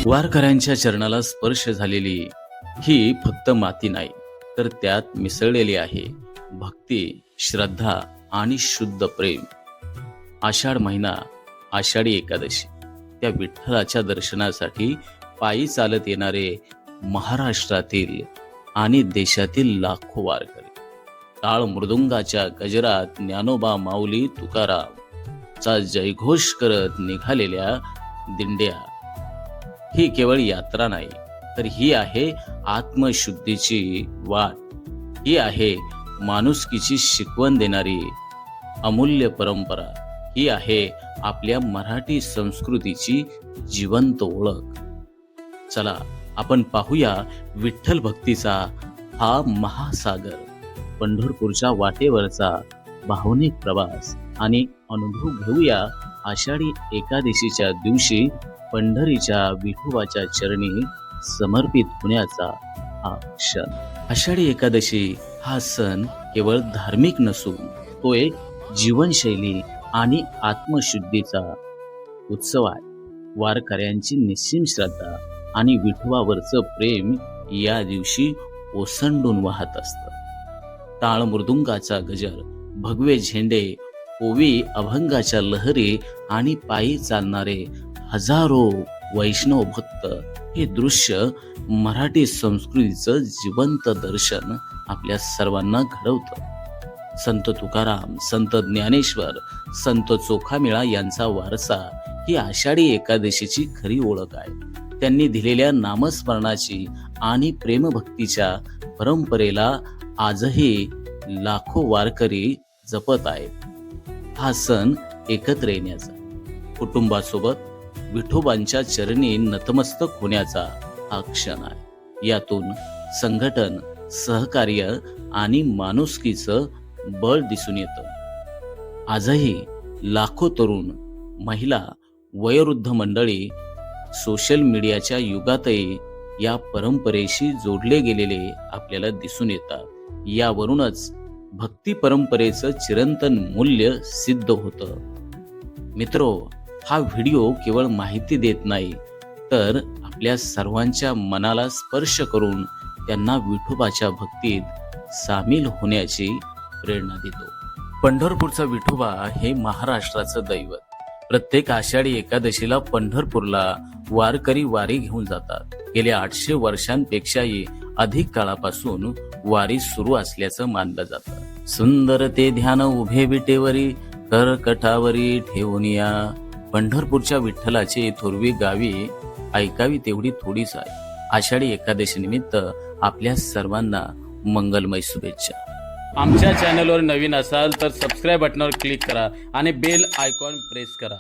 वारकऱ्यांच्या चरणाला स्पर्श झालेली ही फक्त माती नाही, तर त्यात मिसळलेली आहे भक्ती, श्रद्धा आणि शुद्ध प्रेम. आषाढ महिना, आषाढी एकादशी, त्या विठ्ठलाच्या दर्शनासाठी पायी चालत येणारे महाराष्ट्रातील आणि देशातील लाखो वारकरी. टाळ मृदुंगाच्या गजरात ज्ञानोबा माऊली तुकाराम जयघोष करत निघालेल्या दिंड्या ही केवळ यात्रा नाही, तर ही आहे आत्मशुद्धीची वाट. ही आहे माणुसकीची शिकवण देणारी अमूल्य परंपरा. ही आहे आपल्या मराठी संस्कृतीची जिवंत ओळख. चला आपण पाहूया विठ्ठल भक्तीचा हा महासागर, पंढरपूरच्या वाटेवरचा भावनिक प्रवास आणि अनुभव घेऊया आषाढी एकादशीच्या दिवशी पंढरीच्या विठोबाच्या चरणी समर्पित होण्याचा हा क्षण. आषाढी एकादशी हा सण केवळ धार्मिक नसून तो एक जीवनशैली आणि आत्मशुद्धीचा उत्सव आहे. वारकऱ्यांची निस्सीम श्रद्धा आणि विठोबावरचं प्रेम या दिवशी ओसंडून वाहत असतं. टाळ मृदुंगाचा गजर, भगवे झेंडे, ओवी अभंगाच्या लहरी आणि पायी चालणारे हजारो वैष्णव भक्त, हे दृश्य मराठी संस्कृतीचं जिवंत दर्शन आपल्या सर्वांना घडवतं. संत तुकाराम, संत ज्ञानेश्वर, संत चोखामेळा यांचा वारसा ही आषाढी एकादशीची खरी ओळख आहे. त्यांनी दिलेल्या नामस्मरणाची आणि प्रेमभक्तीच्या परंपरेला आजही लाखो वारकरी जपत आहेत. हा सण एकत्र येण्याचा, कुटुंबासोबत विठोबांच्या चरणी नतमस्तक होण्याचा हा क्षण आहे. यातून संघटन, सहकार्य आणि माणुसकीचं बळ दिसून येतं. आजही लाखो तरुण, महिला, वयोवृद्ध मंडळी सोशल मीडियाच्या युगातही या परंपरेशी जोडले गेलेले आपल्याला दिसून येतात. यावरूनच भक्ती परंपरेचं चिरंतन मूल्य सिद्ध होतं. मित्रो, हा व्हिडिओ केवळ माहिती देत नाही, तर आपल्या सर्वांच्या मनाला स्पर्श करून त्यांना विठोबाच्या भक्तीत सामील होण्याची प्रेरणा देतो. पंढरपूरचा विठोबा हे महाराष्ट्राचं दैवत. प्रत्येक आषाढी एकादशीला पंढरपूरला वारकरी वारी घेऊन जातात. गेल्या 800 वर्षांपेक्षाही अधिक काळापासून वारी सुरू असल्याचं मानलं जातं. सुंदर ते ध्यान उभे विटेवरी, करकटावरी ठेवून या. पंढरपूरच्या विठ्ठलाची थोरवी गावी ऐकावी तेवढी थोडीच आहे. आषाढी एकादशी निमित्त आपल्या सर्वांना मंगलमय शुभेच्छा. आमच्या चॅनलवर नवीन असाल तर सबस्क्राईब बटनावर क्लिक करा आणि बेल आयकॉन प्रेस करा.